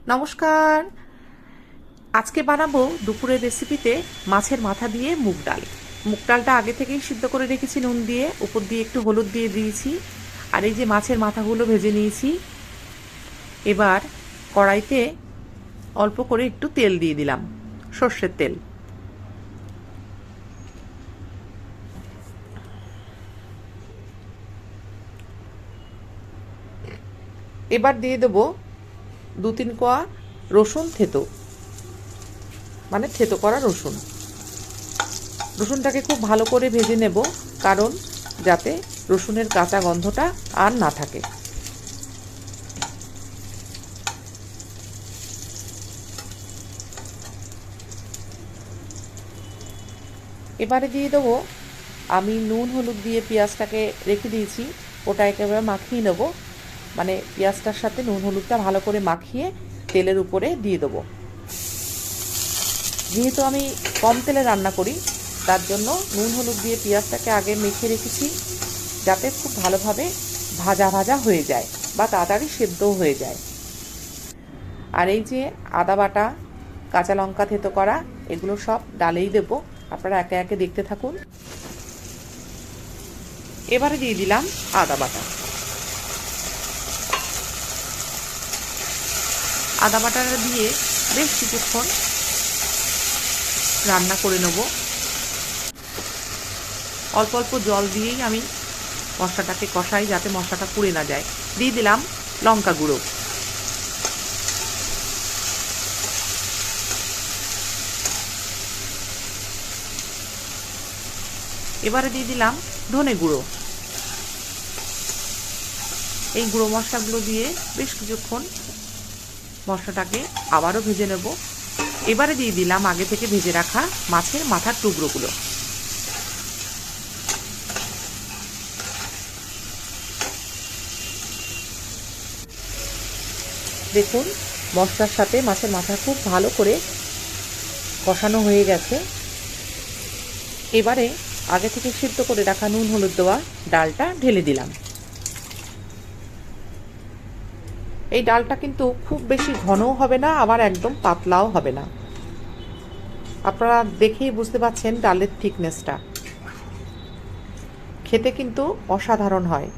নমস্কার। আজকে বানাবো দুপুরের রেসিপিতে মাছের মাথা দিয়ে মুগ ডাল। মুগ ডালটা আগে থেকেই সিদ্ধ করে রেখেছি নুন দিয়ে, উপর দিয়ে একটু হলুদ দিয়ে দিয়েছি। আর এই যে মাছের মাথাগুলো ভেজে নিয়েছি। এবার কড়াইতে অল্প করে একটু তেল দিয়ে দিলাম, সর্ষের তেল। এবার দিয়ে দেবো 2-3 কোয়া রসুন থেতো, মানে থেতো করা রসুন। রসুনটাকে খুব ভালো করে ভেজে নেব, কারণ যাতে রসুনের কাঁচা গন্ধটা আর না থাকে। এবারে দিয়ে দেবো, আমি নুন হলুদ দিয়ে পেঁয়াজটাকে রেখে দিয়েছি, ওটা একেবারে মাখিয়ে নেব। মানে পেঁয়াজটার সাথে নুন হলুদটা ভালো করে মাখিয়ে তেলের উপরে দিয়ে দেবো। যেহেতু আমি কম তেলে রান্না করি, তার জন্য নুন হলুদ দিয়ে পেঁয়াজটাকে আগে মেখে রেখেছি, যাতে খুব ভালোভাবে ভাজা ভাজা হয়ে যায় বা তাড়াতাড়ি সেদ্ধও হয়ে যায়। আর এই যে আদা বাটা, কাঁচা লঙ্কা থেতো করা, এগুলো সব ডালেই দেবো। আপনারা একে একে দেখতে থাকুন। এবারে দিয়ে দিলাম আদা বাটা। আদা বাটাটা দিয়ে বেশ কিছুক্ষণ রান্না করে নেব। অল্প অল্প জল দিয়েই আমি মশলাটাকে কষাই, যাতে মশলাটা পুড়ে না যায়। দিয়ে দিলাম লঙ্কা গুঁড়ো। এবারে দিয়ে দিলাম ধনে গুঁড়ো। এই গুঁড়ো মশলাগুলো দিয়ে বেশ কিছুক্ষণ মশলাটাকে আবারও ভেজে নেব। এবারে দিয়ে দিলাম আগে থেকে ভেজে রাখা মাছের মাথার টুকরোগুলো। দেখুন, মশলার সাথে মাছের মাথা খুব ভালো করে কষানো হয়ে গেছে। এবারে আগে থেকে সিদ্ধ করে রাখা নুন হলুদ দেওয়া ডালটা ঢেলে দিলাম। এই ডালটা কিন্তু খুব বেশি ঘনও হবে না, আবার একদম পাতলাও হবে না। আপনারা দেখেই বুঝতে পারছেন ডালের থিকনেসটা। খেতে কিন্তু অসাধারণ হয়।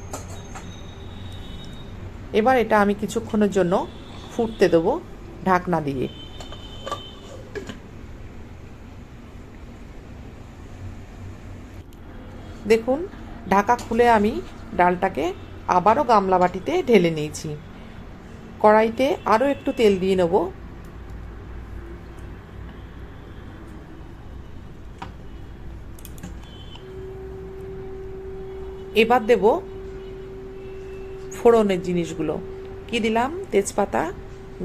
এবার এটা আমি কিছুক্ষণের জন্য ফুটতে দেবো ঢাকনা দিয়ে। দেখুন, ঢাকা খুলে আমি ডালটাকে আবারও গামলা বাটিতে ঢেলে নিয়েছি। কড়াইতে আরও একটু তেল দিয়ে নেব। এবার দেব ফোড়নের জিনিসগুলো। কি দিলাম? তেজপাতা,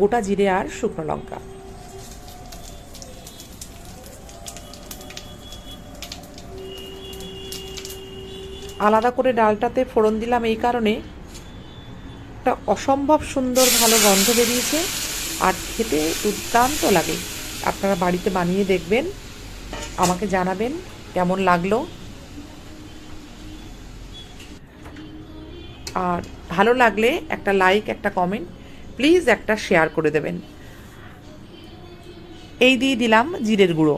গোটা জিরে আর শুকনো লঙ্কা। আলাদা করে ডালটাতে ফোড়ন দিলাম এই কারণে, একটা অসম্ভব সুন্দর ভালো গন্ধ বেরিয়েছে আর খেতে দুর্দান্ত লাগে। আপনারা বাড়িতে বানিয়ে দেখবেন, আমাকে জানাবেন কেমন লাগলো। আর ভালো লাগলে একটা লাইক, একটা কমেন্ট, প্লিজ একটা শেয়ার করে দেবেন। এই দিয়ে দিলাম জিরের গুঁড়ো।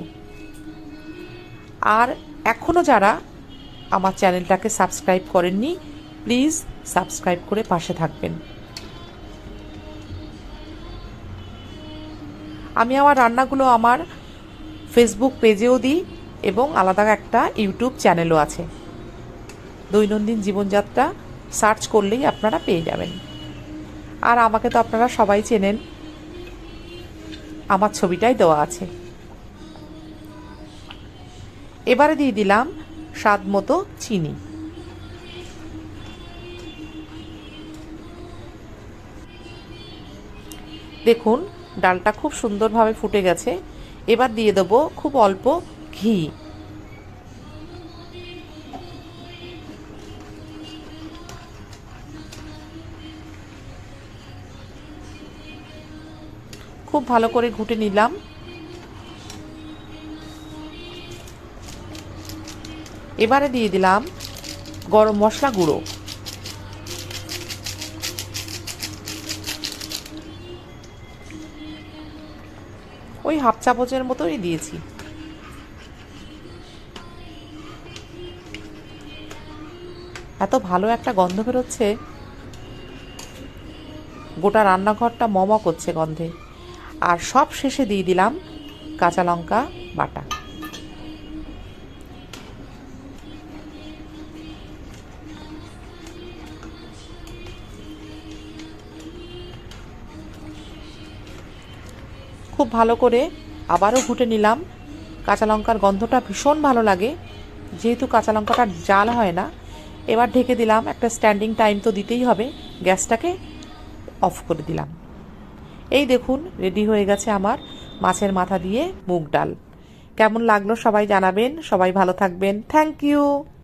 আর এখনও যারা আমার চ্যানেলটাকে সাবস্ক্রাইব করেননি, প্লিজ সাবস্ক্রাইব করে পাশে থাকবেন। আমি আমার রান্নাগুলো আমার ফেসবুক পেজেও দিই এবং আলাদা একটা ইউটিউব চ্যানেলও আছে। দৈনন্দিন জীবনযাত্রা সার্চ করলেই আপনারা পেয়ে যাবেন। আর আমাকে তো আপনারা সবাই চেনেন, আমার ছবিটাই দেওয়া আছে। এবারে দিয়ে দিলাম স্বাদ মতো চিনি। দেখুন, ডালটা খুব সুন্দরভাবে ফুটে গেছে। এবার দিয়ে দেবো খুব অল্প ঘি। খুব ভালো করে ঘুটে নিলাম। এবারে দিয়ে দিলাম গরম মশলা গুঁড়ো। ওই হাফ চামচের মতোই দিয়েছি। এত ভালো একটা গন্ধ বেরোচ্ছে, গোটা রান্নাঘরটা মম করছে গন্ধে। আর সব শেষে দিয়ে দিলাম কাঁচা লঙ্কা বাটা। খুব ভালো করে আবারও ঘুটে নিলাম। কাঁচা লঙ্কার গন্ধটা ভীষণ ভালো লাগে, যেহেতু কাঁচা লঙ্কাটা জাল হয় না। এবার ঢেকে দিলাম, একটা স্ট্যান্ডিং টাইম তো দিতেই হবে। গ্যাসটাকে অফ করে দিলাম। এই দেখুন রেডি হয়ে গেছে আমার মাছের মাথা দিয়ে মুগ ডাল। কেমন লাগলো সবাই জানাবেন। সবাই ভালো থাকবেন। Thank you.